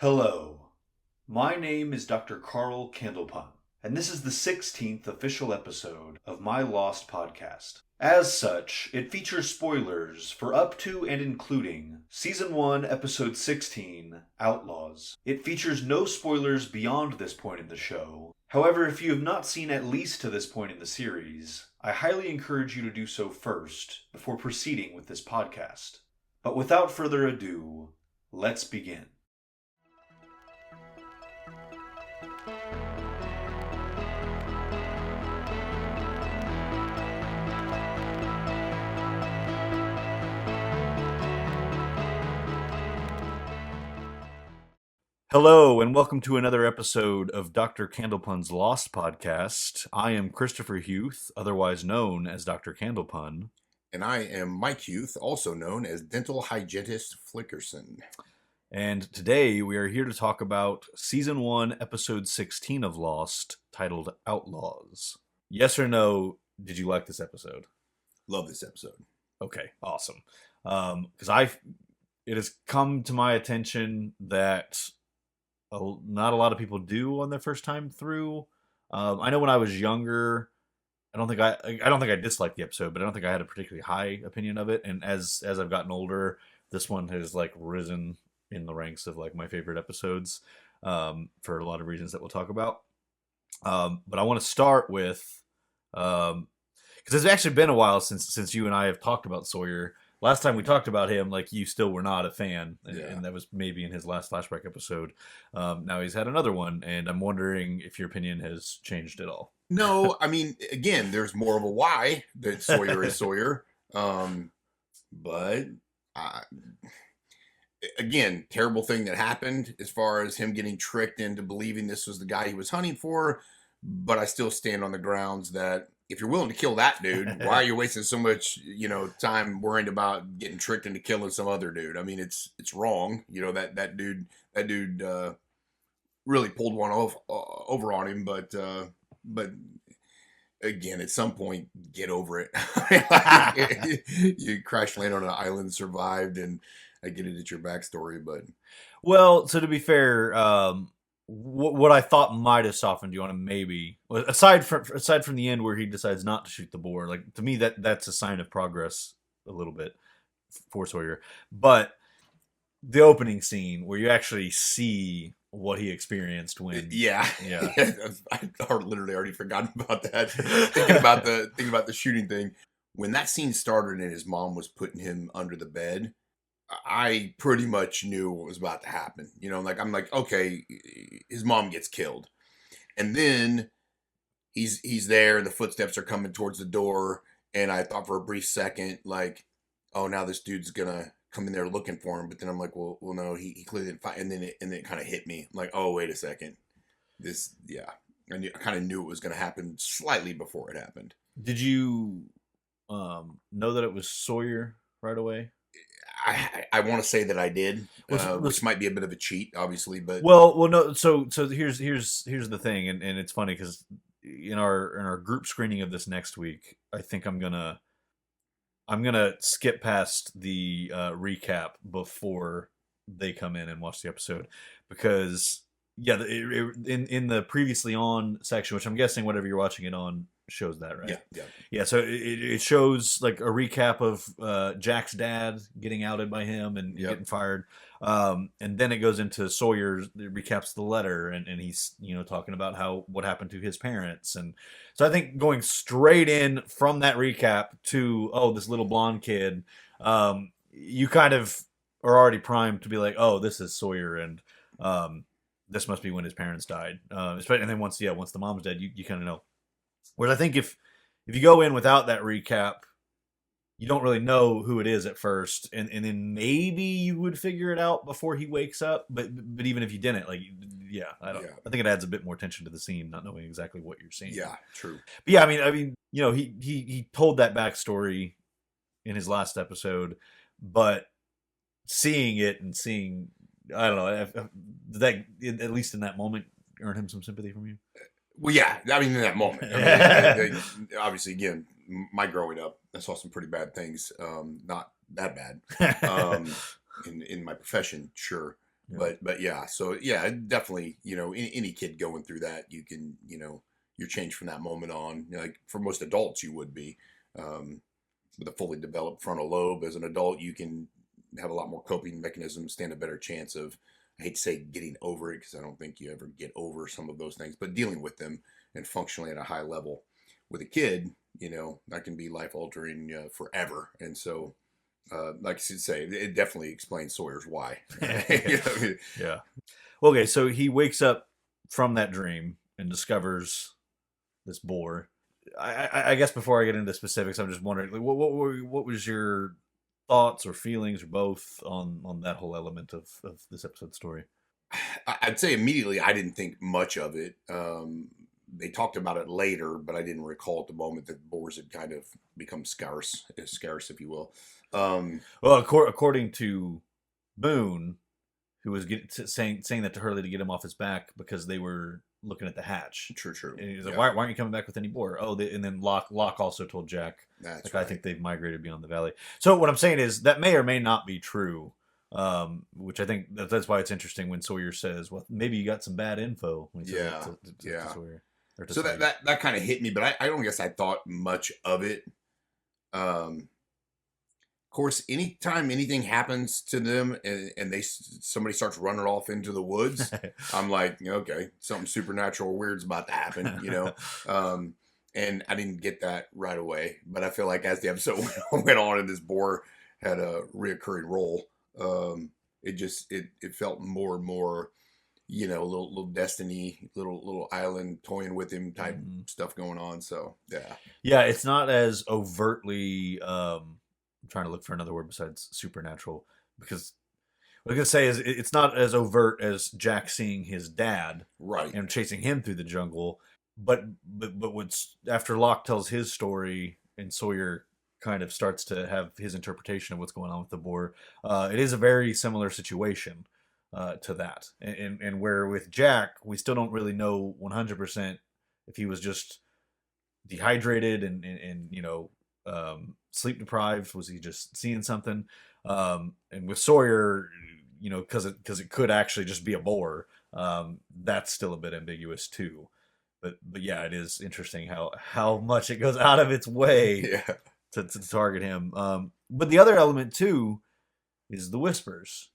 Hello, my name is Dr. Carl Candlepun, and this is the 16th official episode of my Lost podcast. As such, it features spoilers for up to and including Season 1, Episode 16, Outlaws. It features no spoilers beyond this point in the show. However, if you have not seen at least to this point in the series, I highly encourage you to do so first before proceeding with this podcast. But without further ado, let's begin. Hello, and welcome to another episode of Dr. Candlepun's Lost podcast. I am Christopher Huth, otherwise known as Dr. Candlepun. And I am Mike Huth, also known as Dental Hygienist Flickerson. And today we are here to talk about Season 1, Episode 16 of Lost, titled Outlaws. Yes or no, did you like this episode? Love this episode. Okay, awesome. Because it has come to my attention that not a lot of people do on their first time through. I know when I was younger, I don't think I disliked the episode, but I don't think I had a particularly high opinion of it. And as I've gotten older, this one has like risen in the ranks of like my favorite episodes for a lot of reasons that we'll talk about. But I want to start with because it's actually been a while since you and I have talked about Sawyer. Last time we talked about him, like, you still were not a fan, and that was maybe in his last flashback episode. Now he's had another one, and I'm wondering if your opinion has changed at all. No, I mean, again, there's more of a why that Sawyer is Sawyer. But again, terrible thing that happened as far as him getting tricked into believing this was the guy he was hunting for. But I still stand on the grounds that if you're willing to kill that dude, why are you wasting so much, time worrying about getting tricked into killing some other dude? I mean, it's wrong. That dude really pulled one over on him, but again, at some point, get over it. You crash land on an island, survived, and I get it at your backstory, but well, so to be fair, what I thought might have softened you on him, maybe aside from the end where he decides not to shoot the boar, like, to me that's a sign of progress a little bit for Sawyer. But the opening scene where you actually see what he experienced when I literally already forgotten about that. thinking about the shooting thing, when that scene started and his mom was putting him under the bed, I pretty much knew what was about to happen. I'm like, okay, his mom gets killed. And then he's there and the footsteps are coming towards the door. And I thought for a brief second, like, oh, now this dude's gonna come in there looking for him. But then I'm like, well, no, he clearly didn't find. And then it kind of hit me. I'm like, oh, wait a second. I kind of knew it was going to happen slightly before it happened. Did you know that it was Sawyer right away? I want to say that I did, which might be a bit of a cheat, obviously, but well, no. So here's the thing, and it's funny because in our group screening of this next week, I think I'm gonna skip past the recap before they come in and watch the episode, because in the previously on section, which I'm guessing whatever you're watching it on shows that, right? Yeah. So it shows like a recap of Jack's dad getting outed by him and getting fired, and then it goes into Sawyer's. It recaps the letter, and he's talking about what happened to his parents, and so I think going straight in from that recap to this little blonde kid, you kind of are already primed to be like, oh, this is Sawyer, and this must be when his parents died, and then once the mom's dead, you kind of know. Whereas I think if you go in without that recap, you don't really know who it is at first, and then maybe you would figure it out before he wakes up. But even if you didn't, like, I think it adds a bit more tension to the scene, not knowing exactly what you're seeing. Yeah, true. But I mean, he told that backstory in his last episode, but seeing it and I don't know, did that, at least in that moment, earn him some sympathy from you? Well, yeah, I mean, in that moment. Obviously, again, my growing up, I saw some pretty bad things. Not that bad. In my profession, sure. But yeah, so yeah, definitely, any kid going through that, you can, you're changed from that moment on. Like for most adults, you would be. With a fully developed frontal lobe as an adult, you can have a lot more coping mechanisms, stand a better chance of, I hate to say getting over it, because I don't think you ever get over some of those things, but dealing with them and functionally at a high level. With a kid, that can be life altering forever. And so, like I say, it definitely explains Sawyer's why. Yeah. Okay, so he wakes up from that dream and discovers this boar. I guess before I get into specifics, I'm just wondering, like, what was your thoughts or feelings or both on that whole element of this episode story? I'd say immediately I didn't think much of it. They talked about it later, but I didn't recall at the moment that boars had kind of become scarce, if you will. Well, according to Boone, who was saying that to Hurley to get him off his back because they were looking at the hatch. True. And he's like, why aren't you coming back with any boar? Oh, and then Locke also told Jack, that's right. I think they've migrated beyond the valley. So what I'm saying is that may or may not be true, which I think that's why it's interesting when Sawyer says, well, maybe you got some bad info. When he says to Sawyer. So that kind of hit me, but I don't guess I thought much of it. Of course, anytime anything happens to them and somebody starts running off into the woods, I'm like, okay, something supernatural or weird's about to happen, and I didn't get that right away. But I feel like as the episode went on and this boar had a reoccurring role, it felt more and more, little destiny, little island toying with him type stuff going on. So yeah, it's not as overtly. I'm trying to look for another word besides supernatural, because what I'm gonna say is it's not as overt as Jack seeing his dad right and chasing him through the jungle. But what's after Locke tells his story and Sawyer kind of starts to have his interpretation of what's going on with the boar, it is a very similar situation to that. And where with Jack, we still don't really know 100% if he was just dehydrated and sleep deprived. Was he just seeing something? And with Sawyer, because it could actually just be a boar. That's still a bit ambiguous too. But yeah, it is interesting how much it goes out of its way to target him. But the other element too is the whispers.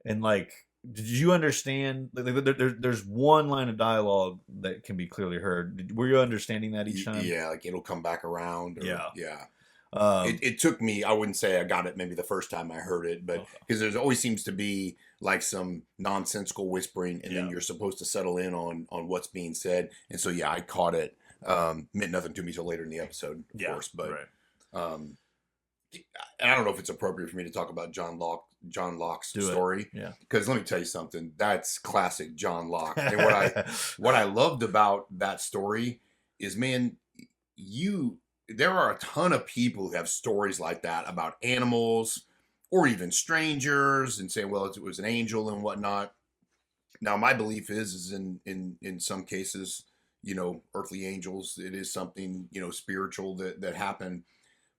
And like, did you understand? There's one line of dialogue that can be clearly heard. Were you understanding that each time? Yeah, like it'll come back around. Yeah. It took me, I wouldn't say I got it maybe the first time I heard it, but because there always seems to be like some nonsensical whispering, and then you're supposed to settle in on what's being said. And so, yeah, I caught it. Meant nothing to me till later in the episode, of course. But I don't know if it's appropriate for me to talk about John Locke's story. Yeah. Because let me tell you something. That's classic John Locke. And what I loved about that story is, man, there are a ton of people who have stories like that about animals or even strangers and say, well, it was an angel and whatnot. Now, my belief is in some cases, earthly angels, it is something, spiritual that happened.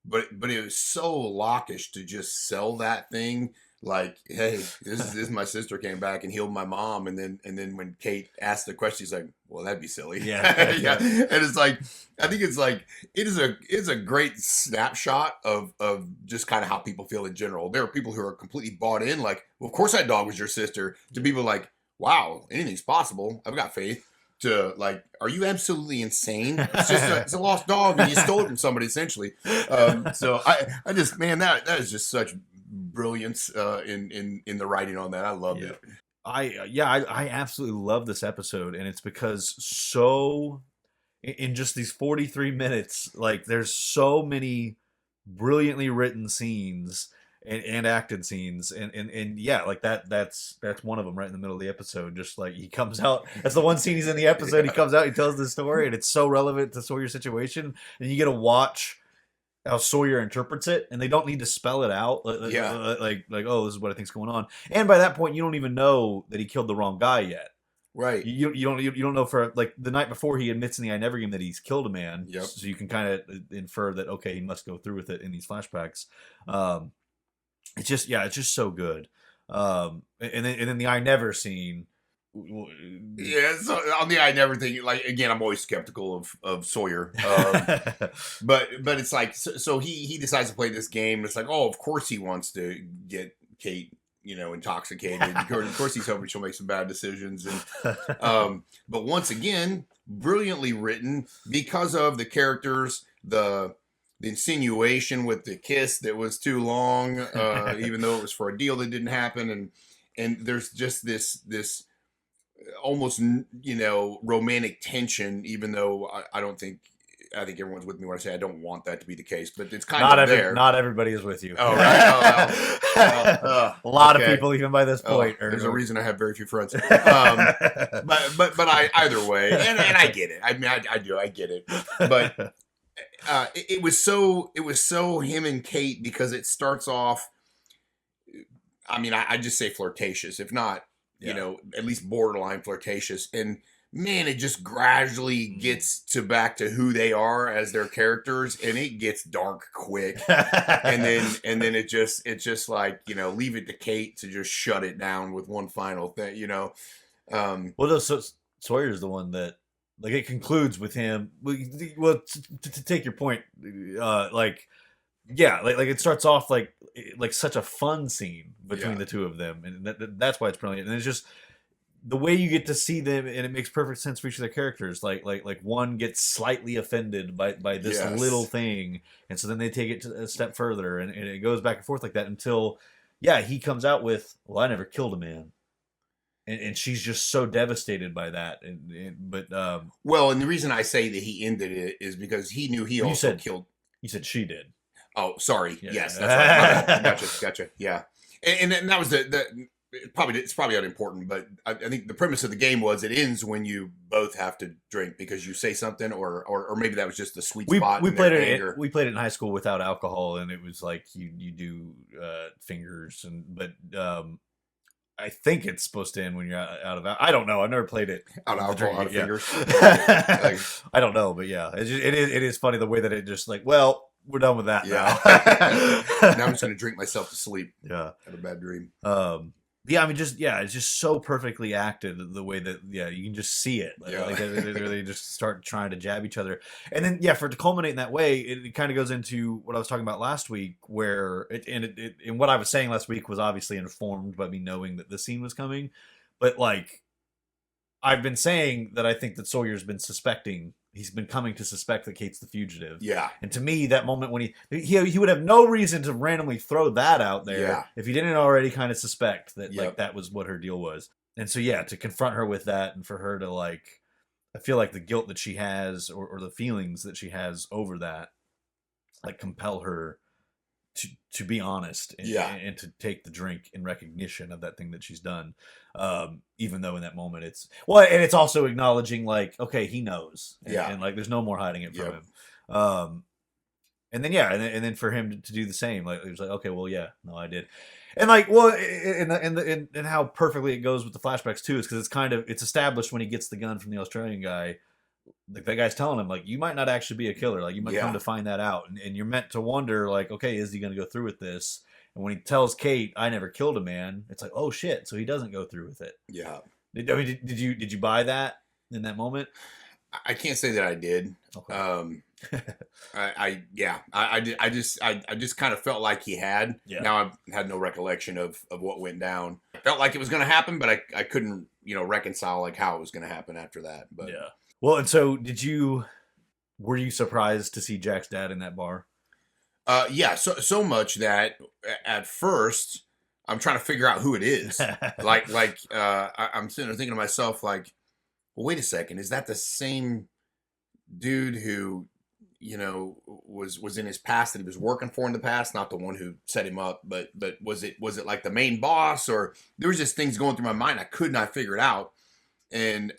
But it was so Lockish to just sell that thing like, hey, this is my sister came back and healed my mom, and then when Kate asked the question, she's like, well, that'd be silly. Yeah. And it's like, I think it's like it is a great snapshot of just kind of how people feel in general. There are people who are completely bought in, like, well, of course that dog was your sister, to people like, wow, anything's possible. I've got faith. To like, are you absolutely insane? It's just it's a lost dog and you stole it from somebody essentially. So I just, man, that is just such brilliance in the writing on that. I loved it. I absolutely love this episode, and it's because in just these 43 minutes, like there's so many brilliantly written scenes and acted scenes, and yeah, like that's one of them right in the middle of the episode. Just like he comes out, that's the one scene he's in the episode. He comes out, he tells the story, and it's so relevant to Sawyer's situation, and you get to watch how Sawyer interprets it, and they don't need to spell it out. Like oh, this is what I think's going on, and by that point, you don't even know that he killed the wrong guy yet. Right. You don't know for like the night before he admits in the I Never Game that he's killed a man. Yep. So you can kind of infer that, okay, he must go through with it in these flashbacks. It's just so good. And then the I never scene. Yeah, so on the I never think, like, again, I'm always skeptical of Sawyer. But it's like, so he decides to play this game. It's like, oh, of course he wants to get Kate, intoxicated. Of course he's hoping she'll make some bad decisions. And but once again, brilliantly written because of the characters, the insinuation with the kiss that was too long, even though it was for a deal that didn't happen, and there's just this almost romantic tension, even though I think everyone's with me when I say I don't want that to be the case, but it's kind of there. Not everybody is with you. Oh, right. A lot of people, even by this point, there's a reason I have very few friends. But either way, and I get it. I mean, I do. I get it. But it was so him and Kate, because it starts off. I mean, I just say flirtatious, if not, at least borderline flirtatious. And man, it just gradually gets back to who they are as their characters, and it gets dark quick. and then it just like, leave it to Kate to just shut it down with one final thing, Well, so Sawyer's the one that, like, it concludes with him. Well, to take your point, like it starts off like such a fun scene between the two of them, and that's why it's brilliant. And it's just the way you get to see them, and it makes perfect sense for each of their characters. Like one gets slightly offended by this little thing, and so then they take it a step further, and it goes back and forth like that until he comes out with, well, I never killed a man. And she's just so devastated by that. Well, and the reason I say that he ended it is because he knew he also killed. You said she did. Oh, sorry. Yeah. Yes, that's right. Gotcha. Yeah, and that was it's probably unimportant, but I think the premise of the game was it ends when you both have to drink because you say something, or maybe that was just the sweet spot. We played it. We played it in high school without alcohol, and it was like you do fingers, but I think it's supposed to end when you're out of. I don't know. I've never played it out of alcohol, out of fingers. I don't know, but yeah, it is funny the way that it just like, well, we're done with that now. Now I'm just gonna drink myself to sleep. Yeah, had a bad dream. I mean, it's just so perfectly acted the way that you can just see it. Like they just start trying to jab each other, and then for it to culminate in that way, it kind of goes into what I was talking about last week, where and what I was saying last week was obviously informed by me knowing that this scene was coming, but like I've been saying that I think that Sawyer's been suspecting. He's been coming to suspect that Kate's the fugitive. Yeah. And to me, that moment when he would have no reason to randomly throw that out there if he didn't already kind of suspect that like that was what her deal was. And so to confront her with that, and for her to like, I feel like the guilt that she has or the feelings that she has over that, like, compel her to be honest and to take the drink in recognition of that thing that she's done, even though in that moment and it's also acknowledging like, okay, he knows, and like there's no more hiding it from him, and then for him to do the same, like it was like, okay, well, no, I did, and like, well, and how perfectly it goes with the flashbacks too is because it's established when he gets the gun from the Australian guy. Like that guy's telling him, like, you might not actually be a killer. Like, you might come to find that out. And you're meant to wonder, like, okay, is he going to go through with this? And when he tells Kate, I never killed a man, it's like, oh, shit. So he doesn't go through with it. Yeah. Did you buy that in that moment? I can't say that I did. Okay. I just kind of felt like he had. Yeah. Now I had no recollection of what went down. I felt like it was going to happen, but I couldn't, reconcile like how it was going to happen after that. But yeah. Well, and so were you surprised to see Jack's dad in that bar? So much that at first I'm trying to figure out who it is. I'm sitting there thinking to myself, like, well, wait a second, is that the same dude who, was in his past that he was working for in the past, not the one who set him up, but was it like the main boss, or there was just things going through my mind I could not figure it out, and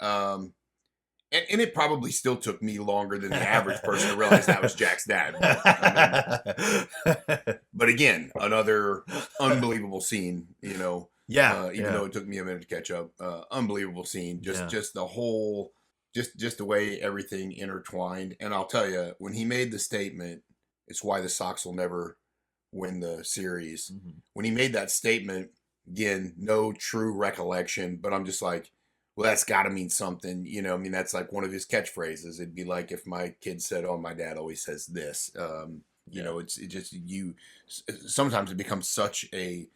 it probably still took me longer than the average person to realize that was Jack's dad. But again, another unbelievable scene, even though it took me a minute to catch up. Unbelievable scene. Just the whole, just the way everything intertwined. And I'll tell you, when he made the statement, it's why the Sox will never win the series. Mm-hmm. When he made that statement, Again, no true recollection, but I'm just like, well, that's got to mean something, I mean, that's like one of his catchphrases. It'd be like if my kid said, "Oh, my dad always says this." It just sometimes it becomes such a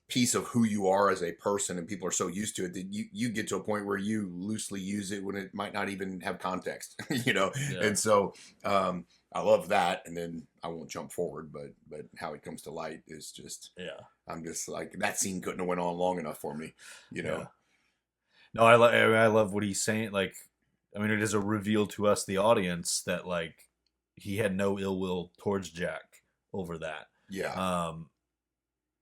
piece of who you are as a person, and people are so used to it that you get to a point where you loosely use it when it might not even have context. Yeah. And so I love that, and then I won't jump forward, but how it comes to light is just, I'm just like, that scene couldn't have went on long enough for me. No, I love what he's saying. Like, I mean, it is a reveal to us, the audience, that like he had no ill will towards Jack over that.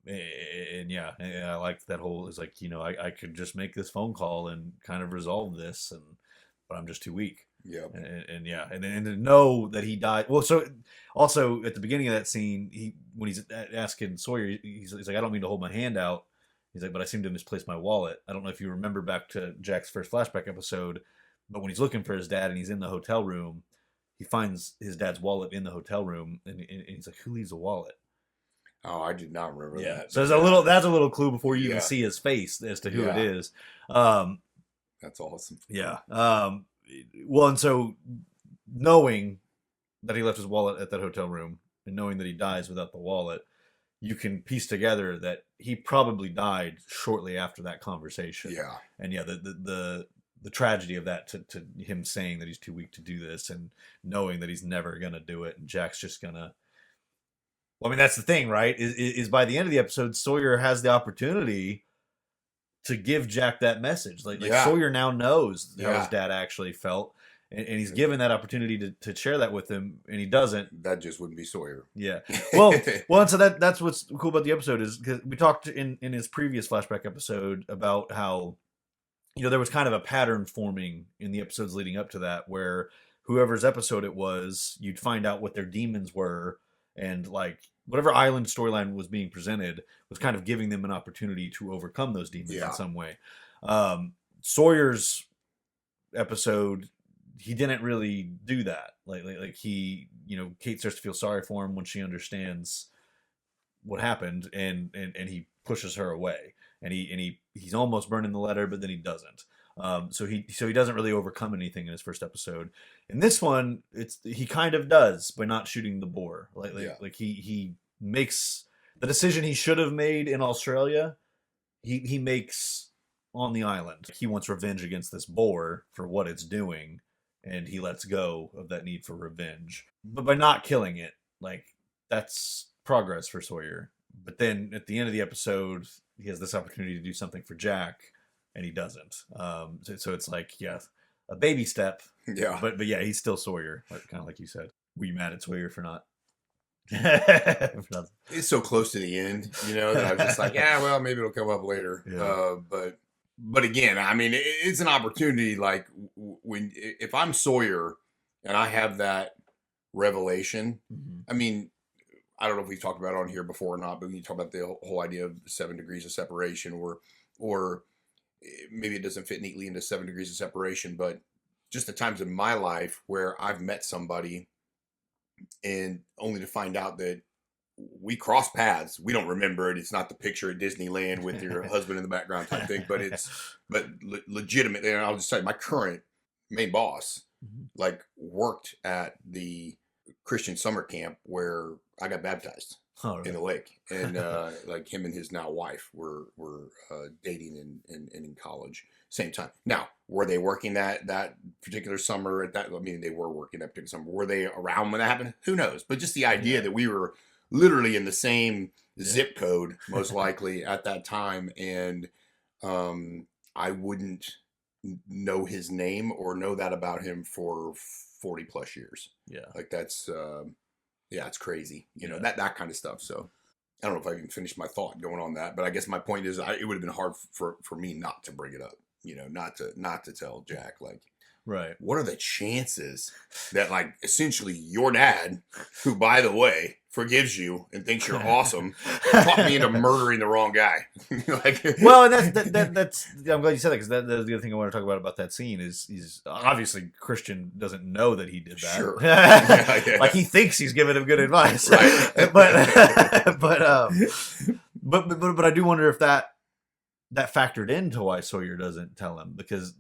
And I like that whole, is like, I could just make this phone call and kind of resolve this, but I'm just too weak. And to know that he died. Well, so also at the beginning of that scene, when he's asking Sawyer, he's like, "I don't mean to hold my hand out." He's like, "But I seem to misplace my wallet." I don't know if you remember back to Jack's first flashback episode, but when he's looking for his dad and he's in the hotel room, he finds his dad's wallet in the hotel room, and he's like, "Who leaves a wallet?" Oh, I did not remember that. So that's a little clue before you even see his face as to who it is. That's awesome. Well, and so knowing that he left his wallet at that hotel room and knowing that he dies without the wallet, you can piece together that he probably died shortly after that conversation. And the tragedy of that, to him saying that he's too weak to do this and knowing that he's never gonna do it, and Jack's just gonna. Well, I mean, that's the thing, right? Is by the end of the episode, Sawyer has the opportunity to give Jack that message. Like Sawyer now knows how his dad actually felt, and he's given that opportunity to share that with him, and he doesn't. That just wouldn't be Sawyer. Well, and so that's what's cool about the episode, is because we talked in his previous flashback episode about how, there was kind of a pattern forming in the episodes leading up to that, where whoever's episode it was, you'd find out what their demons were. And like whatever island storyline was being presented was kind of giving them an opportunity to overcome those demons in some way. Sawyer's episode, he didn't really do that. Like he, Kate starts to feel sorry for him when she understands what happened, and he pushes her away, and he's almost burning the letter, but then he doesn't. So he doesn't really overcome anything in his first episode. In this one, he kind of does by not shooting the boar. Like he makes the decision he should have made in Australia. He makes on the island. He wants revenge against this boar for what it's doing, and he lets go of that need for revenge. But by not killing it, like, that's progress for Sawyer. But then at the end of the episode, he has this opportunity to do something for Jack, and he doesn't. So it's like, a baby step. But he's still Sawyer, kind of like you said. Were you mad at Sawyer for not? It's so close to the end, that I was just like, well, maybe it'll come up later. But again, I mean, it's an opportunity. Like, if I'm Sawyer and I have that revelation, I mean, I don't know if we've talked about it on here before or not, but when you talk about the whole idea of 7 degrees of separation, or maybe it doesn't fit neatly into 7 degrees of separation, but just the times in my life where I've met somebody and only to find out that we cross paths. We don't remember it. It's not the picture at Disneyland with your husband in the background type thing, but legitimately, and I'll just say my current main boss, like, worked at the Christian summer camp where I got baptized in the lake, and like, him and his now wife were dating and in college same time. Now, were they working that particular summer at that? I mean, they were working that particular summer. Were they around when that happened? Who knows? But just the idea that we were literally in the same zip code, most likely at that time, and I wouldn't know his name or know that about him for 40 plus years. Like, that's it's crazy, that kind of stuff. So I don't know if I even finished my thought going on that, but I guess my point is, it would have been hard for me not to bring it up, not to tell Jack, like, right, what are the chances that, like, essentially your dad, who, by the way, forgives you and thinks you're awesome, talked me into murdering the wrong guy. Like, well, and that's I'm glad you said that, because that's the other thing I want to talk about that scene is obviously Christian doesn't know that he did that. Sure. Like, he thinks he's giving him good advice, right? But I do wonder if that factored into why Sawyer doesn't tell him, because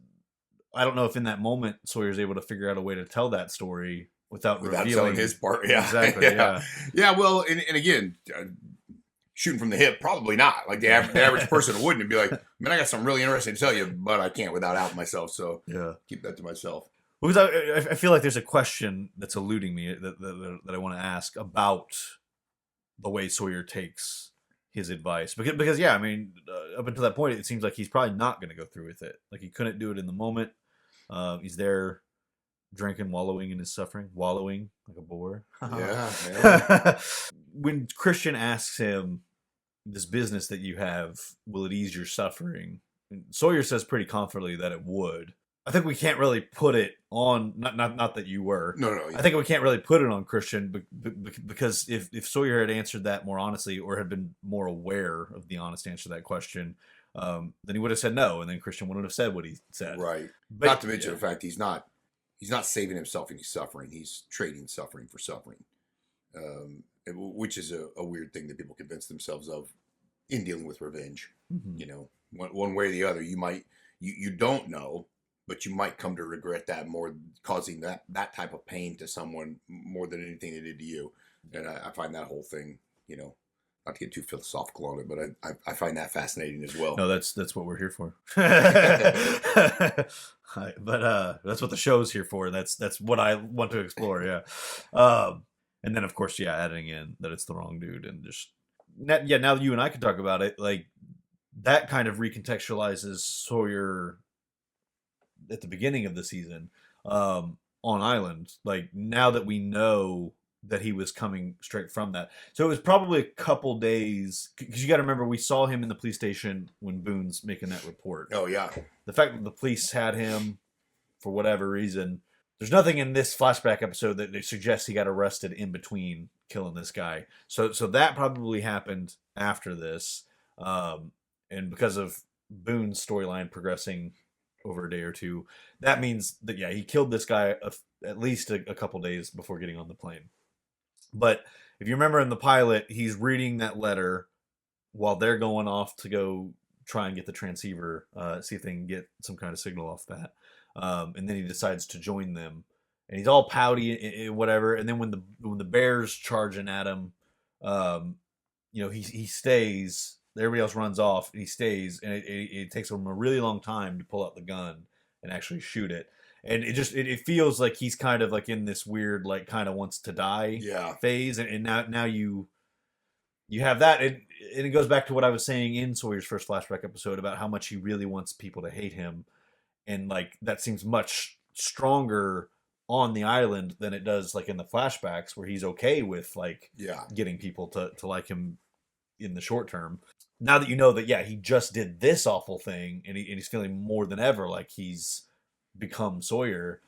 I don't know if in that moment Sawyer's able to figure out a way to tell that story without Without revealing telling his part. Yeah. Exactly. Yeah. Yeah. Well, and again, shooting from the hip, probably not. Like the average person wouldn't be like, man, I got something really interesting to tell you, but I can't without outing myself. So Yeah. keep that to myself. Because I feel like there's a question that's eluding me that I want to ask about the way Sawyer takes his advice. Because yeah, I mean, up until that point, it seems like he's probably not going to go through with it. Like he couldn't do it in the moment. He's there drinking, wallowing in his suffering, wallowing like a boar. Yeah. When Christian asks him, this business that you have, will it ease your suffering? And Sawyer says pretty confidently that it would. I think we can't really put it on, not that you were. No. I think we can't really put it on Christian because if Sawyer had answered that more honestly, or had been more aware of the honest answer to that question, then he would have said no, and then Christian wouldn't have said what he said. Right. But, not to mention the fact he's not saving himself any suffering. He's trading suffering for suffering, which is a weird thing that people convince themselves of in dealing with revenge. Mm-hmm. You know, one way or the other, you don't know, but you might come to regret that more, causing that type of pain to someone more than anything they did to you. And I find that whole thing, you know, not to get too philosophical on it, but I find that fascinating as well. No, that's what we're here for. But that's what the show's here for. That's what I want to explore. Yeah. And then of course, yeah, adding in that it's the wrong dude, and just now that you and I can talk about it, like that kind of recontextualizes Sawyer at the beginning of the season on Island. Like now that we know that he was coming straight from that, so it was probably a couple days, because you got to remember we saw him in the police station when Boone's making that report. Oh yeah, the fact that the police had him for whatever reason, there's nothing in this flashback episode that suggests he got arrested in between killing this guy. So that probably happened after this, and because of Boone's storyline progressing over a day or two, that means that he killed this guy at least a couple days before getting on the plane. But if you remember in the pilot, he's reading that letter while they're going off to go try and get the transceiver, see if they can get some kind of signal off that, and then he decides to join them, and he's all pouty and whatever. And then when the bear's charging at him, he stays. Everybody else runs off, and he stays, and it takes him a really long time to pull out the gun and actually shoot it. And it feels like he's kind of like in this weird, like, kind of wants to die phase. And now you have that, and it goes back to what I was saying in Sawyer's first flashback episode about how much he really wants people to hate him, and like that seems much stronger on the island than it does like in the flashbacks, where he's okay with like getting people to like him in the short term. Now that you know that, he just did this awful thing, and he's feeling more than ever like he's become Sawyer,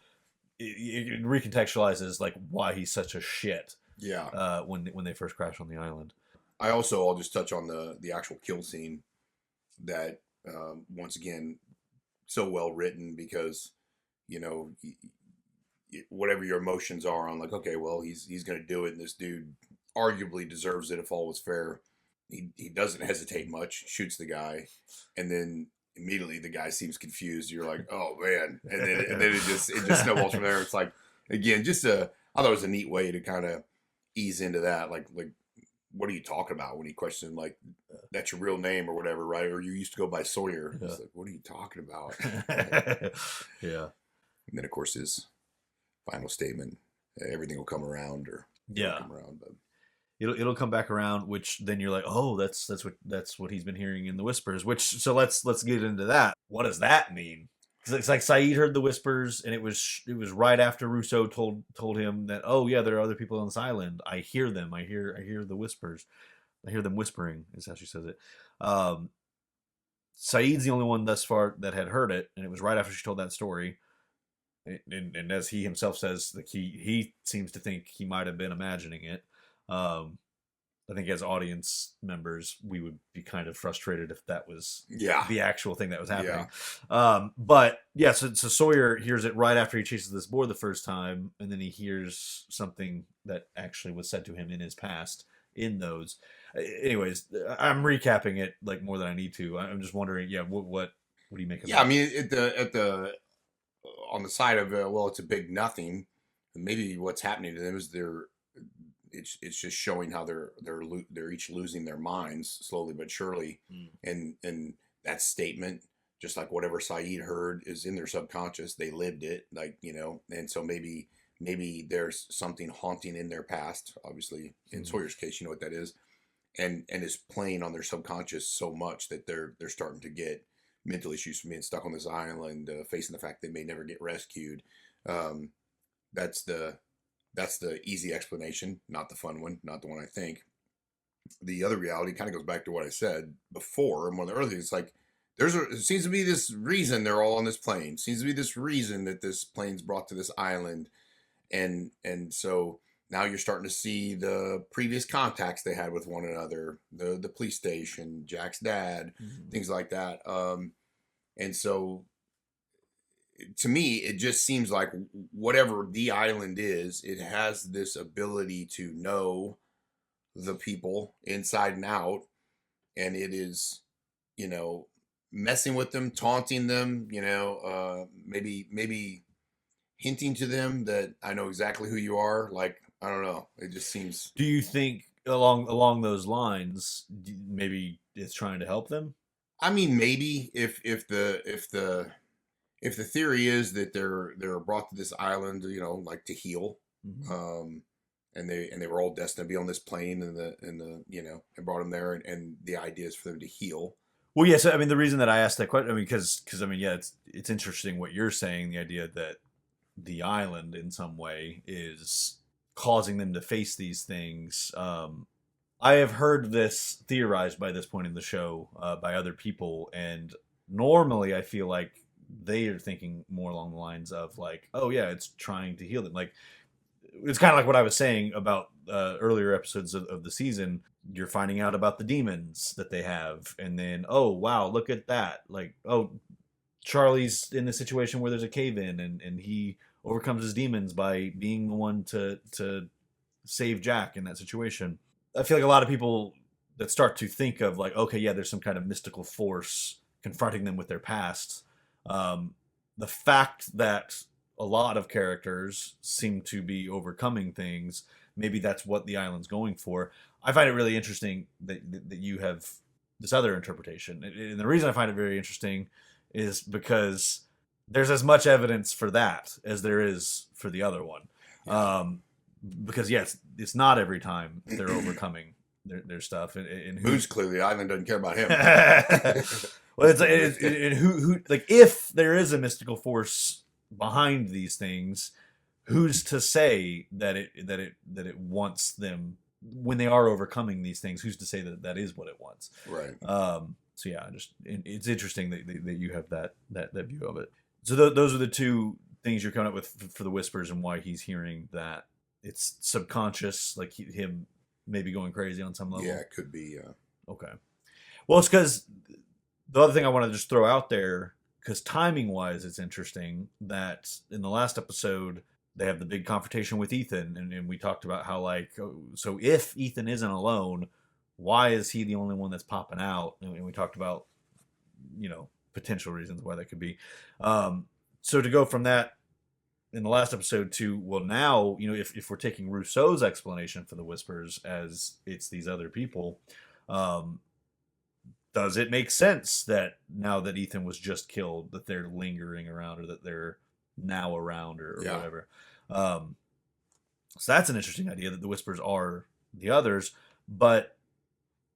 it recontextualizes like why he's such a shit. When they first crash on the island. I'll just touch on the actual kill scene that once again so well written, because whatever your emotions are on, like, okay, well, he's gonna do it, and this dude arguably deserves it if all was fair. He doesn't hesitate much, shoots the guy, and then immediately the guy seems confused. You're like, oh man, and then it just snowballs from there. It's like, again, I thought it was a neat way to kind of ease into that. Like, what are you talking about when he questioned like, that's your real name or whatever, right? Or you used to go by Sawyer. It's like, what are you talking about? Yeah. And then of course his final statement, everything will come around, or come around, but. It'll come back around, which then you're like, oh, that's what he's been hearing in the whispers. So let's get into that. What does that mean? Because it's like Saeed heard the whispers, and it was right after Russo told him that, oh yeah, there are other people on this island. I hear them. I hear the whispers. I hear them whispering, is how she says it. Saeed's the only one thus far that had heard it, and it was right after she told that story. And as he himself says, like he seems to think he might have been imagining it. I think as audience members, we would be kind of frustrated if that was the actual thing that was happening. So Sawyer hears it right after he chases this boar the first time, and then he hears something that actually was said to him in his past, in those. Anyways, I'm recapping it like more than I need to. I'm just wondering, yeah, what do you make of Yeah, I that? mean, at the on the side of well, it's a big nothing. Maybe what's happening to them is it's just showing how they're each losing their minds slowly but surely, Mm. and that statement, just like whatever Saeed heard, is in their subconscious. They lived it, like and so maybe there's something haunting in their past. Obviously, in Sawyer's case, you know what that is, and is playing on their subconscious so much that they're starting to get mental issues from being stuck on this island, facing the fact they may never get rescued. Um, that's the easy explanation, not the fun one, not the one I think. The other reality kind of goes back to what I said before, and one of the earlier things, it's like it seems to be this reason they're all on this plane. Seems to be this reason that this plane's brought to this island, and so now you're starting to see the previous contacts they had with one another, the police station, Jack's dad, things like that. And so to me, it just seems like whatever the island is, it has this ability to know the people inside and out, and it is, messing with them, taunting them, maybe hinting to them that I know exactly who you are. Like, I don't know. It just seems. Do you think along those lines, maybe it's trying to help them? I mean, maybe if the theory is that they're brought to this island, like to heal, and they were all destined to be on this plane, and brought them there, and the idea is for them to heal. Well, yes. I mean, the reason that I asked that question, I mean, because I mean, yeah, it's interesting what you're saying. The idea that the island, in some way, is causing them to face these things. I have heard this theorized by this point in the show by other people, and normally I feel like they are thinking more along the lines of like, oh yeah, it's trying to heal them. Like, it's kind of like what I was saying about earlier episodes of the season. You're finding out about the demons that they have, and then, oh wow, look at that. Like, oh, Charlie's in a situation where there's a cave in, and he overcomes his demons by being the one to save Jack in that situation. I feel like a lot of people that start to think of like, okay, yeah, there's some kind of mystical force confronting them with their past. The fact that a lot of characters seem to be overcoming things, maybe that's what the island's going for. I find it really interesting that you have this other interpretation. And the reason I find it very interesting is because there's as much evidence for that as there is for the other one. Because yes, it's not every time they're overcoming their stuff. And Who's clearly the island doesn't care about him. Well, it's who like, if there is a mystical force behind these things, who's to say that it wants them when they are overcoming these things? Who's to say that is what it wants? Right. So yeah, it's interesting that you have that view of it. So those are the two things you're coming up with for the whispers, and why he's hearing that. It's subconscious, like him maybe going crazy on some level. Yeah, it could be. Okay. Well, it's because the other thing I want to just throw out there, because timing wise, it's interesting that in the last episode they have the big confrontation with Ethan, and we talked about how, like, so if Ethan isn't alone, why is he the only one that's popping out? And we talked about, potential reasons why that could be. So to go from that in the last episode to, well, now, if we're taking Rousseau's explanation for the whispers as it's these other people, does it make sense that now that Ethan was just killed, that they're lingering around, or that they're now around, or whatever? So that's an interesting idea, that the whispers are the others. But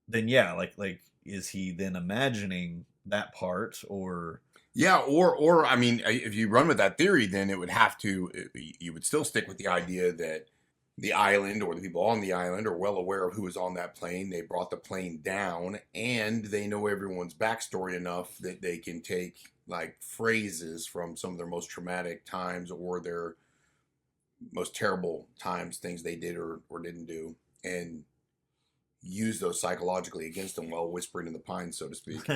then, yeah, like is he then imagining that part, or? Yeah, or I mean, if you run with that theory, then you would still stick with the idea that the island, or the people on the island, are well aware of who was on that plane. They brought the plane down, and they know everyone's backstory enough that they can take like phrases from some of their most traumatic times, or their most terrible times, things they did or didn't do, and use those psychologically against them while whispering in the pines, so to speak.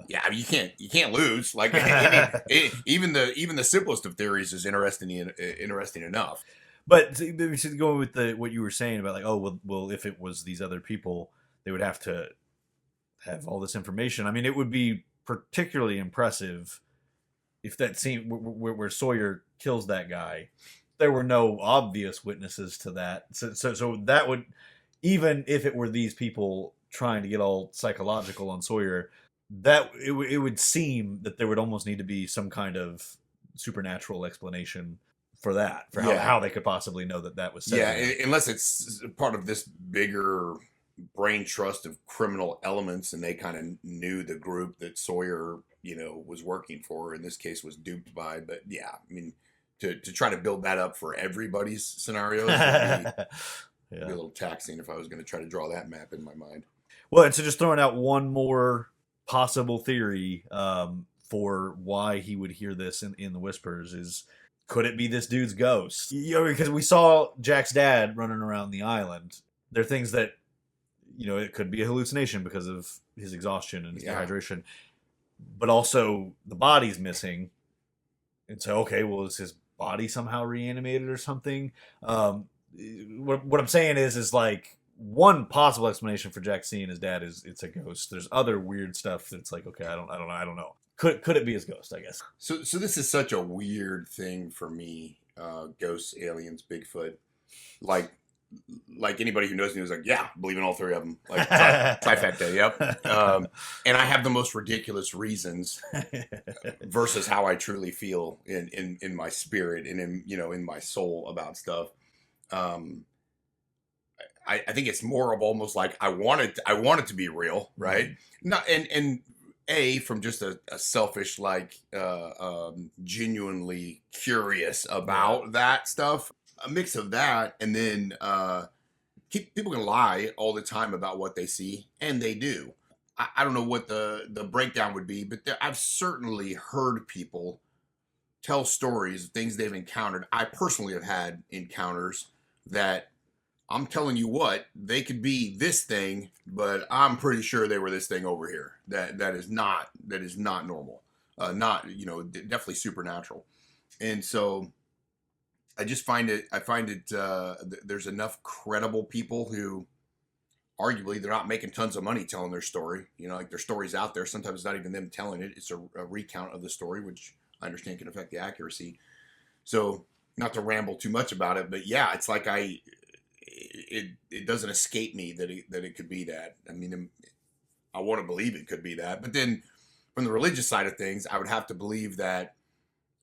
Yeah, I mean, you can't lose. Like, even the simplest of theories is interesting enough. But going with what you were saying about like, oh well, if it was these other people, they would have to have all this information. I mean, it would be particularly impressive if that scene where Sawyer kills that guy, there were no obvious witnesses to that. So that would, even if it were these people trying to get all psychological on Sawyer, that it would seem that there would almost need to be some kind of supernatural explanation for that, for how they could possibly know that was set. Unless it's part of this bigger brain trust of criminal elements, and they kind of knew the group that Sawyer, was working for. In this case, was duped by. But yeah, I mean, to try to build that up for everybody's scenarios would be a little taxing if I was going to try to draw that map in my mind. Well, and so just throwing out one more possible theory for why he would hear this in the whispers is, could it be this dude's ghost? Because we saw Jack's dad running around the island. There are things that, it could be a hallucination because of his exhaustion and his dehydration. But also the body's missing. And so, okay, well, is his body somehow reanimated or something? What I'm saying is like, one possible explanation for Jack seeing his dad is it's a ghost. There's other weird stuff that's like, okay, I don't know. Could it be his ghost, I guess? So this is such a weird thing for me. Ghosts, aliens, Bigfoot. Like anybody who knows me was like, yeah, believe in all three of them. Like trifecta, yep. And I have the most ridiculous reasons versus how I truly feel in my spirit and in my soul about stuff. I think it's more of almost like I want it to be real, right? Mm-hmm. Not and from just a selfish, like genuinely curious about that stuff. A mix of that, and then people can lie all the time about what they see, and they do. I don't know what the breakdown would be, but I've certainly heard people tell stories of things they've encountered. I personally have had encounters that I'm telling you what, they could be this thing, but I'm pretty sure they were this thing over here. That is not normal. Definitely supernatural. And so I just find it there's enough credible people who arguably they're not making tons of money telling their story. Like their story's out there. Sometimes it's not even them telling it. It's a recount of the story, which I understand can affect the accuracy. So not to ramble too much about it, but yeah, it's like it doesn't escape me that it could be that. I mean, I want to believe it could be that. But then from the religious side of things, I would have to believe that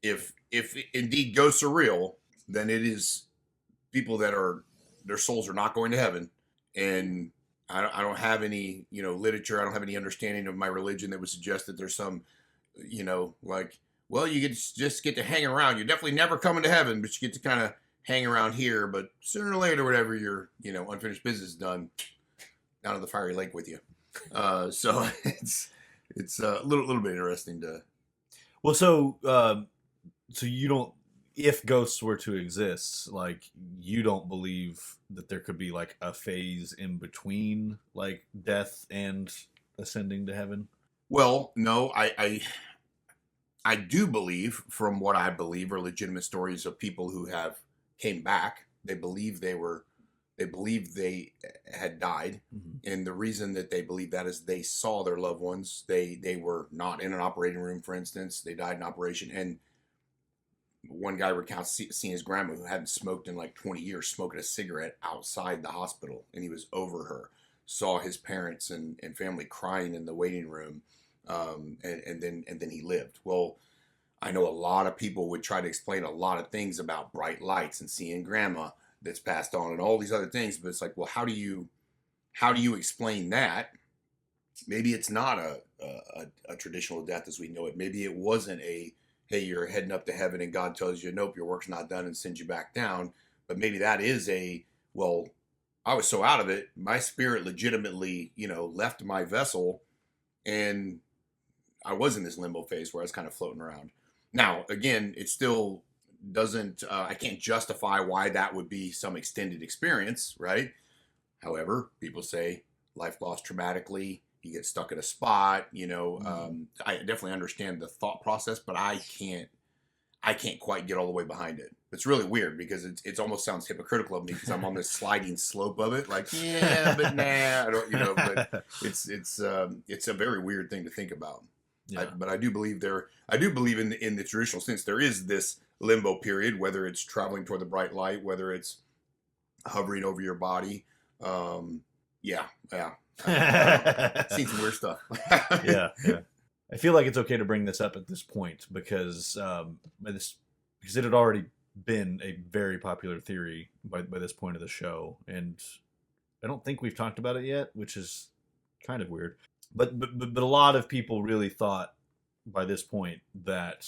if indeed ghosts are real, then it is people that their souls are not going to heaven. And I don't have any, literature. I don't have any understanding of my religion that would suggest that there's some, like, well, you just get to hang around. You're definitely never coming to heaven, but you get to kind of hang around here. But sooner or later, whatever your, unfinished business is done, down to the fiery lake with you. So it's a little bit interesting to. Well, so you don't. If ghosts were to exist, like, you don't believe that there could be like a phase in between like death and ascending to heaven? Well, no, I do believe, from what I believe are legitimate stories of people who have came back. They believe they had died. Mm-hmm. And the reason that they believe that is they saw their loved ones. They were not in an operating room, for instance. They died in operation. And one guy recounts seeing his grandma, who hadn't smoked in like 20 years, smoking a cigarette outside the hospital, and he was over her. Saw his parents and family crying in the waiting room, and then he lived. Well, I know a lot of people would try to explain a lot of things about bright lights and seeing grandma that's passed on and all these other things, but it's like, well, how do you explain that? Maybe it's not a traditional death as we know it. Maybe it wasn't a, hey, you're heading up to heaven and God tells you, nope, your work's not done and sends you back down. But maybe that is well, I was so out of it, my spirit legitimately, left my vessel, and I was in this limbo phase where I was kind of floating around. Now, again, it still doesn't, I can't justify why that would be some extended experience, right? However, people say life lost traumatically, you get stuck at a spot, I definitely understand the thought process, but I I can't quite get all the way behind it. It's really weird because it's almost sounds hypocritical of me because I'm on this sliding slope of it. Like, yeah, but nah, I don't, but it's a very weird thing to think about. Yeah. But I do believe in the traditional sense, there is this limbo period, whether it's traveling toward the bright light, whether it's hovering over your body. Yeah. Seen some weird stuff. Yeah. I feel like it's okay to bring this up at this point because it had already been a very popular theory by this point of the show, and I don't think we've talked about it yet, which is kind of weird. But a lot of people really thought by this point that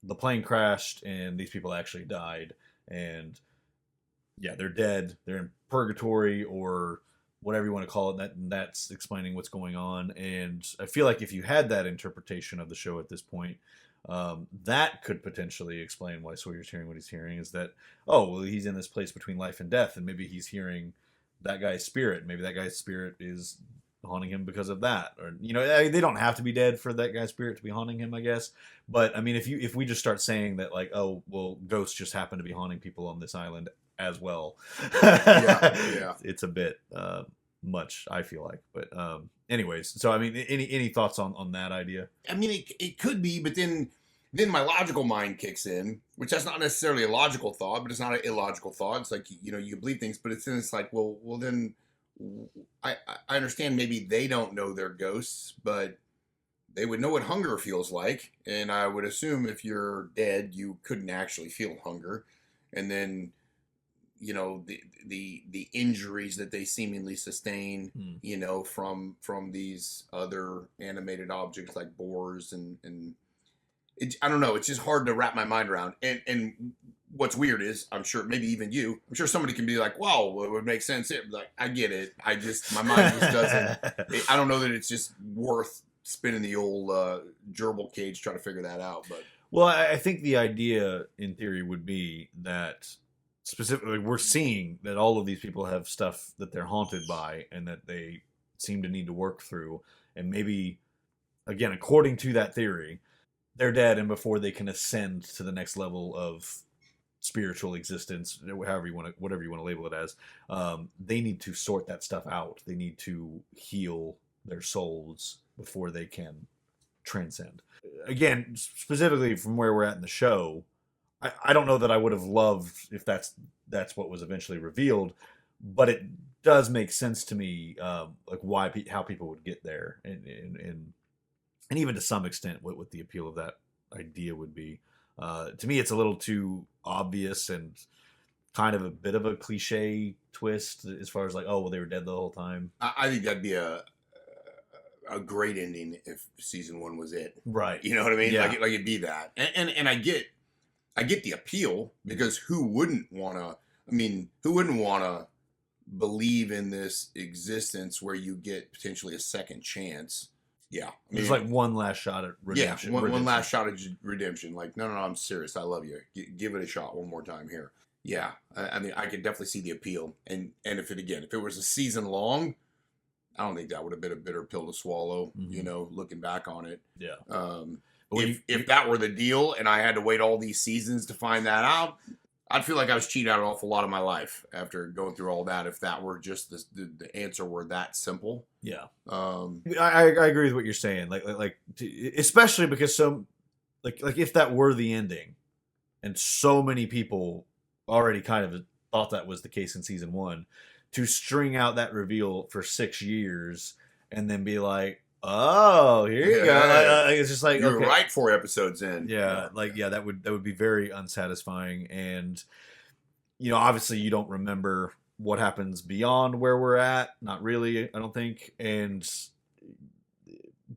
the plane crashed and these people actually died, and yeah, they're dead. They're in purgatory or whatever you want to call it. That's explaining what's going on. And I feel like if you had that interpretation of the show at this point, that could potentially explain why Sawyer's hearing what he's hearing. Is that, oh, well, he's in this place between life and death, and maybe he's hearing that guy's spirit. Maybe that guy's spirit is haunting him because of that. Or, they don't have to be dead for that guy's spirit to be haunting him, I guess. But I mean, if we just start saying that, like, oh, well, ghosts just happen to be haunting people on this island as well, yeah. It's a bit much, I feel like. But anyways, so I mean, any thoughts on that idea? I mean, it could be, but then my logical mind kicks in, which that's not necessarily a logical thought, but it's not an illogical thought. It's like, you believe things, but it's like, well then I understand maybe they don't know they're ghosts, but they would know what hunger feels like, and I would assume if you're dead, you couldn't actually feel hunger, and then the injuries that they seemingly sustain, from these other animated objects like boars and I don't know. It's just hard to wrap my mind around. And what's weird is, I'm sure maybe even I'm sure somebody can be like, wow, well, it would make sense. Like, I get it. My mind just doesn't. I don't know that it's just worth spinning the old gerbil cage trying to figure that out. But well, I think the idea in theory would be that specifically we're seeing that all of these people have stuff that they're haunted by and that they seem to need to work through. And maybe, again, according to that theory, they're dead, and before they can ascend to the next level of spiritual existence, whatever you want to label it as, they need to sort that stuff out. They need to heal their souls before they can transcend. Again, specifically from where we're at in the show, I don't know that I would have loved if that's what was eventually revealed, but it does make sense to me, like how people would get there, and even to some extent what the appeal of that idea would be. To me, it's a little too obvious and kind of a bit of a cliche twist as far as like, oh, well, they were dead the whole time. I think that'd be a great ending if season 1 was it. Right. You know what I mean? Yeah. Like it'd be that. And I get the appeal, because who wouldn't want to believe in this existence where you get potentially a second chance? Yeah. It's like one last shot at redemption. Yeah, one last shot at redemption. Like, no, I'm serious. I love you. Give it a shot one more time here. Yeah. I mean, I could definitely see the appeal. And if it was a season long, I don't think that would have been a bitter pill to swallow, looking back on it. Yeah. If that were the deal and I had to wait all these seasons to find that out, I'd feel like I was cheating out an awful lot of my life after going through all that. If that were just the answer were that simple. Yeah. I agree with what you're saying. Like especially because if that were the ending, and so many people already kind of thought that was the case in season 1, to string out that reveal for 6 years and then be like, oh, here you go. It's just like, you're okay. right 4 episodes in. Yeah, that would be very unsatisfying, and obviously you don't remember what happens beyond where we're at. Not really, I don't think.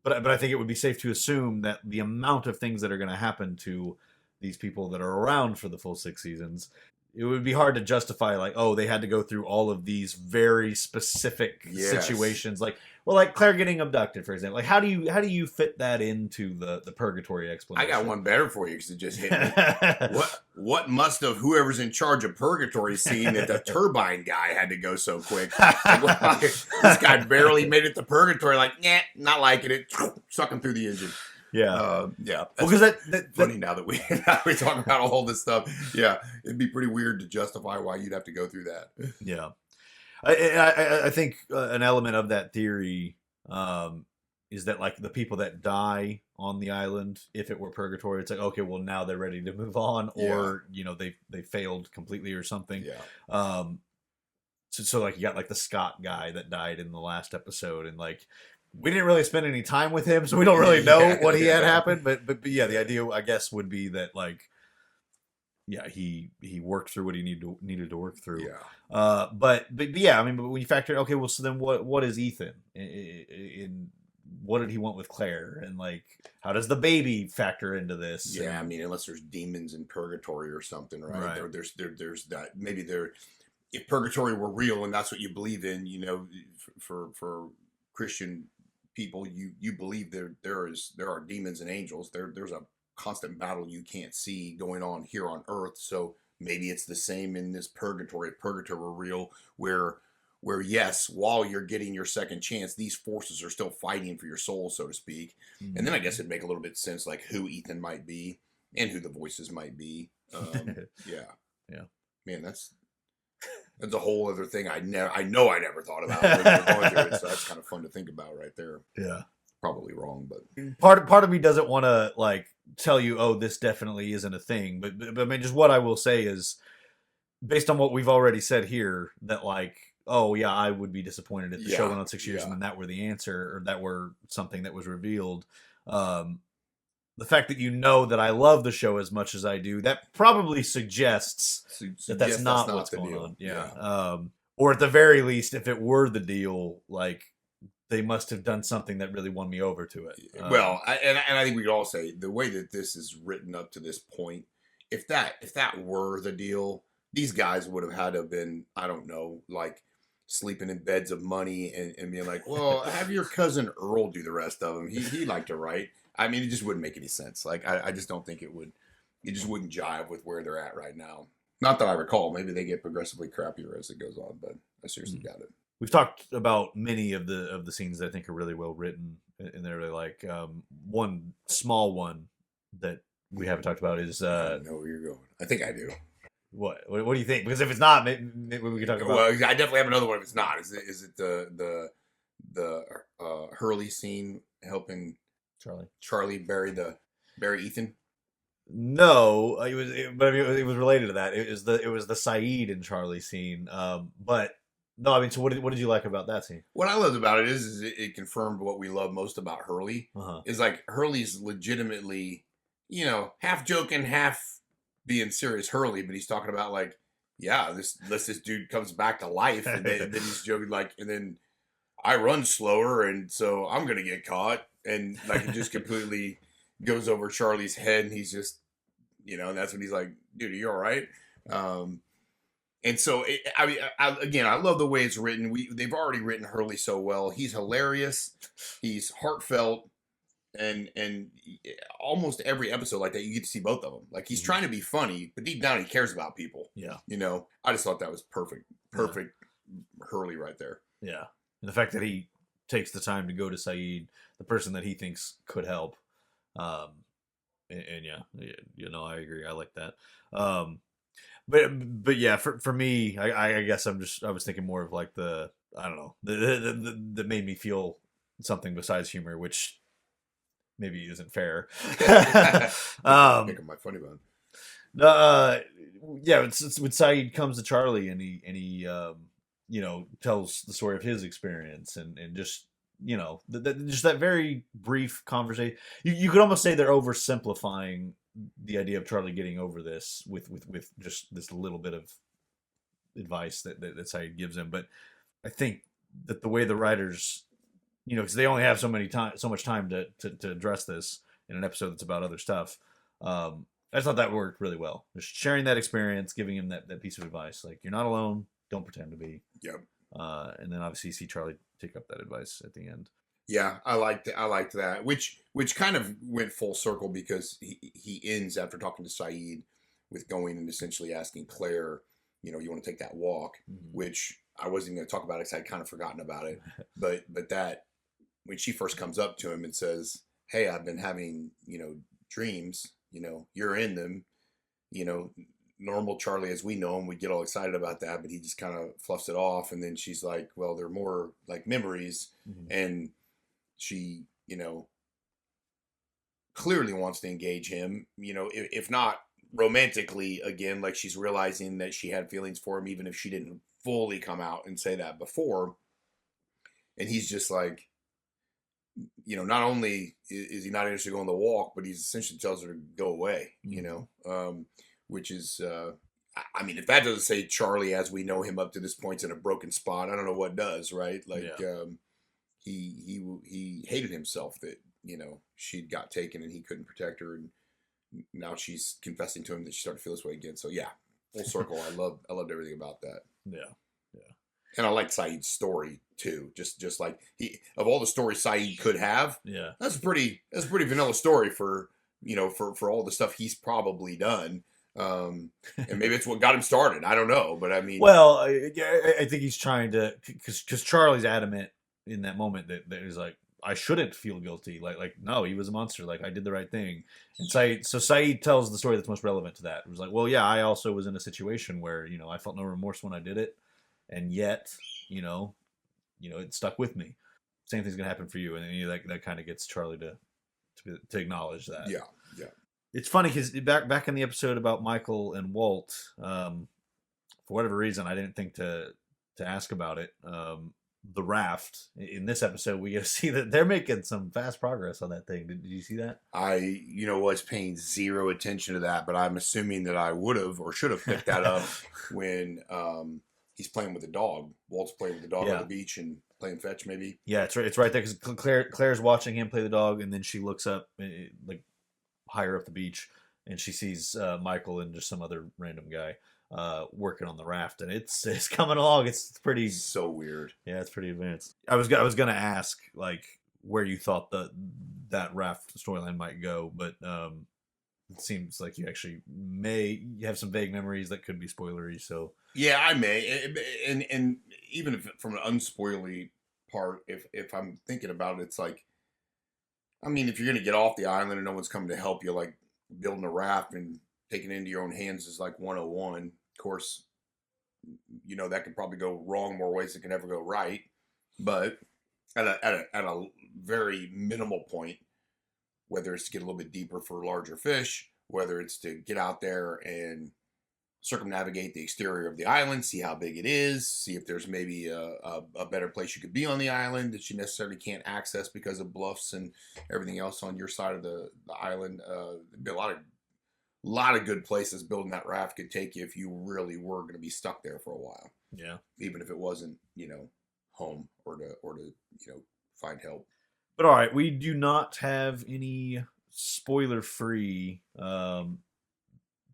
But I think it would be safe to assume that the amount of things that are going to happen to these people that are around for the full 6 seasons, it would be hard to justify, like, oh, they had to go through all of these very specific situations, like Claire getting abducted, for example. Like, how do you fit that into the purgatory explanation? I got one better for you because it just hit me. What must have whoever's in charge of purgatory seen that the turbine guy had to go so quick? This guy barely made it to purgatory. Like, nah, not liking it. Sucking through the engine. Yeah. Yeah. Well, because That's funny now that we talk about all this stuff. Yeah, it'd be pretty weird to justify why you'd have to go through that. yeah. I think an element of that theory is that like the people that die on the island, if it were purgatory, it's like, okay, well now they're ready to move on, or they failed completely or something. Yeah. So like you got like the Scott guy that died in the last episode, and like we didn't really spend any time with him, so we don't really know what he had happened. But yeah, the idea I guess would be that like he worked through what he needed to work through. Yeah. But yeah, I mean, but when you factor, okay, well, so then what is Ethan? In what did he want with Claire, and like how does the baby factor into this? Yeah, I mean, unless there's demons in purgatory or something, right? There's that. Maybe if purgatory were real and that's what you believe in, for Christian people, you believe there are demons and angels. There's a constant battle you can't see going on here on Earth. So maybe it's the same in this purgatory. If purgatory were real, where yes, while you're getting your second chance, these forces are still fighting for your soul, so to speak. Mm-hmm. And then I guess it'd make a little bit of sense, like who Ethan might be and who the voices might be. Yeah. Man, that's a whole other thing I know I never thought about when we were going through it. So that's kind of fun to think about right there. Yeah. Probably wrong, but part of me doesn't want to like tell you, oh, this definitely isn't a thing. But I mean, just what I will say is, based on what we've already said here, that like, oh yeah, I would be disappointed if the show went on 6 years and then that were the answer, or that were something that was revealed. The fact that that I love the show as much as I do, that probably suggests that that's not what's going on. Yeah. Or at the very least, if it were the deal, like they must have done something that really won me over to it. Well, and I think we could all say the way that this is written up to this point, if that were the deal, these guys would have had to have been, I don't know, like sleeping in beds of money and being like, well, have your cousin Earl do the rest of them. He liked to write. I mean, it just wouldn't make any sense. Like, I just don't think it would. It just wouldn't jive with where they're at right now. Not that I recall. Maybe they get progressively crappier as it goes on, but I seriously doubt it. We've talked about many of the scenes that I think are really well written, and they're really like one small one that we haven't talked about is. I know where you're going. I think I do. What do you think? Because if it's not, maybe we can talk about. Well, I definitely have another one. If it's not, is it the Hurley scene helping Charlie bury Ethan? No, it was related to that. It was the Saeed and Charlie scene. But no, I mean, so what did you like about that scene? What I loved about it is it confirmed what we love most about Hurley. Is like Hurley's legitimately, half joking, half being serious Hurley, but he's talking about like, yeah, this dude comes back to life, and then he's joking like, and then I run slower, and so I'm gonna get caught, and like it just completely goes over Charlie's head, and he's just, and that's when he's like, dude, are you all right? And so I love the way it's written. They've already written Hurley so well. He's hilarious, he's heartfelt. And almost every episode like that, you get to see both of them. Like he's trying to be funny, but deep down he cares about people. Yeah. I just thought that was perfect Hurley right there. Yeah. And the fact that he takes the time to go to Saeed, the person that he thinks could help. And I agree. I like that. But yeah, for me, I guess I was thinking more of like I don't know, that made me feel something besides humor, which maybe isn't fair. Pick up my funny bone. Yeah, it's when Saeed comes to Charlie and he tells the story of his experience and just just that very brief conversation. You could almost say they're oversimplifying the idea of Charlie getting over this with just this little bit of advice that Saeed gives him. But I think that the way the writers, because they only have so much time to address this in an episode that's about other stuff. I just thought that worked really well. Just sharing that experience, giving him that piece of advice, like you're not alone, don't pretend to be. Yep. And then obviously see Charlie take up that advice at the end. Yeah, I liked that, which kind of went full circle because he ends after talking to Saeed with going and essentially asking Claire, you want to take that walk, which I wasn't even going to talk about it because I'd kind of forgotten about it. But that when she first comes up to him and says, hey, I've been having, dreams, you're in them, you know, normal Charlie as we know him would get all excited about that, but he just kind of fluffs it off. And then she's like, well, they're more like memories. Mhm. And she, clearly wants to engage him, if not romantically again, like she's realizing that she had feelings for him, even if she didn't fully come out and say that before. And he's just like, not only is he not interested in going on the walk, but he's essentially tells her to go away, which is, I mean, if that doesn't say Charlie as we know him up to this point's in a broken spot, I don't know what does, right? Like, Yeah. He hated himself that, she'd got taken and he couldn't protect her. And now she's confessing to him that she started to feel this way again. So yeah, full circle. I loved everything about that. Yeah. And I liked Saeed's story too. Just like of all the stories Saeed could have, Yeah. that's a pretty vanilla story for for all the stuff he's probably done. And maybe it's what got him started. I don't know, but I mean, Well, I think he's trying to, because Charlie's adamant in that moment that he's like, I shouldn't feel guilty. Like no, he was a monster. Like I did the right thing. And Saeed tells the story that's most relevant to that. It was like, well, yeah, I also was in a situation where I felt no remorse when I did it, and yet it stuck with me. Same thing's gonna happen for you, and that kind of gets Charlie to acknowledge that. yeah. It's funny because back in the episode about Michael and Walt, for whatever reason, I didn't think to ask about it. The raft in this episode, we get to see that they're making some fast progress on that thing. Did you see that? I, was paying zero attention to that, but I'm assuming that I would have or should have picked that up when he's playing with the dog. Walt's playing with the dog on the beach and playing fetch, maybe. Yeah, it's right there because Claire's watching him play the dog, and then she looks up like higher up the beach, and she sees Michael and just some other random guy working on the raft, and it's coming along. It's pretty so weird. Yeah, it's pretty advanced. I was gonna ask like where you thought that raft storyline might go, but it seems like you actually you have some vague memories that could be spoilery. So yeah, I may, and even if from an unspoilery part, if I'm thinking about it, it's like, I mean, if you're gonna get off the island and no one's coming to help you, like building a raft and taking it into your own hands is like 101. Of course, that could probably go wrong more ways than can ever go right. But at a very minimal point, whether it's to get a little bit deeper for larger fish, whether it's to get out there and circumnavigate the exterior of the island, see how big it is, see if there's maybe a better place you could be on the island that you necessarily can't access because of bluffs and everything else on your side of the island. There'd be a lot of good places building that raft could take you if you really were going to be stuck there for a while. Yeah, even if it wasn't home or to find help. But all right, we do not have any spoiler-free fan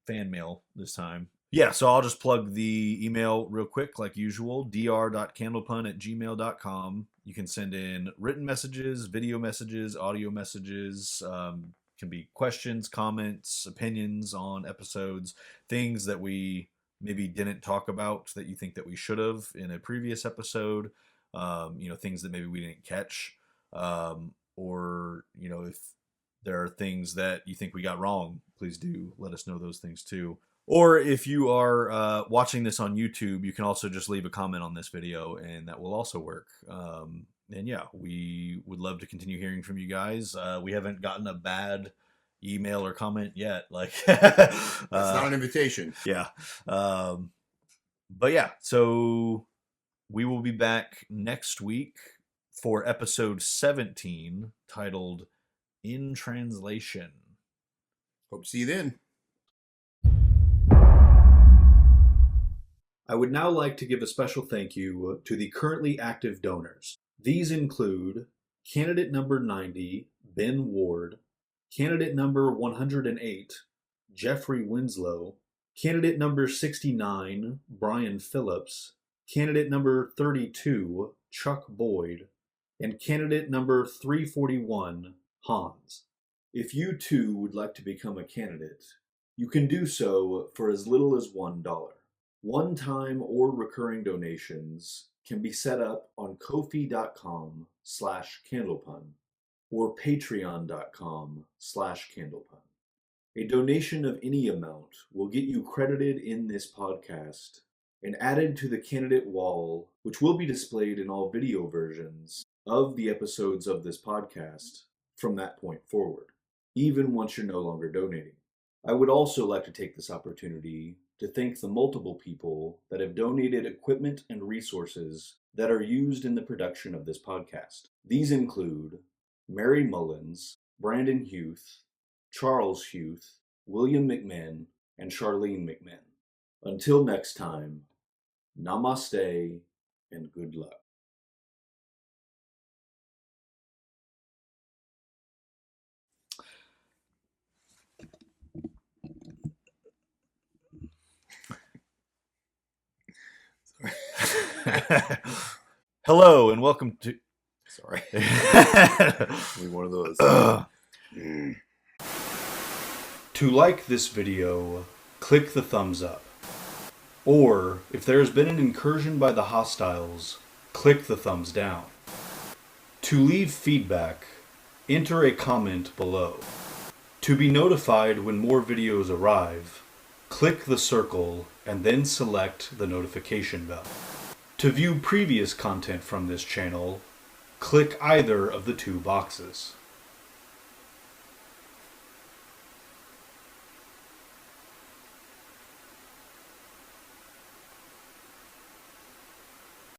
mail this time. Yeah, so I'll just plug the email real quick, like usual, dr.candlepun@gmail.com. You can send in written messages, video messages, audio messages, can be questions, comments, opinions on episodes, things that we maybe didn't talk about that you think that we should have in a previous episode, things that maybe we didn't catch, or if there are things that you think we got wrong, please do let us know those things too. Or if you are watching this on YouTube, you can also just leave a comment on this video, and that will also work. And yeah, we would love to continue hearing from you guys. We haven't gotten a bad email or comment yet. Like that's not an invitation. Yeah. But yeah, so we will be back next week for episode 17, titled In Translation. Hope to see you then. I would now like to give a special thank you to the currently active donors. These include candidate number 90, Ben Ward, candidate number 108, Jeffrey Winslow, candidate number 69, Brian Phillips, candidate number 32, Chuck Boyd, and candidate number 341, Hans. If you too would like to become a candidate, you can do so for as little as $1. One-time or recurring donations can be set up on ko-fi.com/Candlepun. or patreon.com/Candlepun. A donation of any amount will get you credited in this podcast and added to the candidate wall, which will be displayed in all video versions of the episodes of this podcast from that point forward, even once you're no longer donating. I would also like to take this opportunity to thank the multiple people that have donated equipment and resources that are used in the production of this podcast. These include Mary Mullins, Brandon Huth, Charles Huth, William McMahon, and Charlene McMahon. Until next time, namaste and good luck. Hello and welcome to... Sorry. Only one of those. To like this video, click the thumbs up. Or, if there has been an incursion by the hostiles, click the thumbs down. To leave feedback, enter a comment below. To be notified when more videos arrive, click the circle and then select the notification bell. To view previous content from this channel, click either of the two boxes.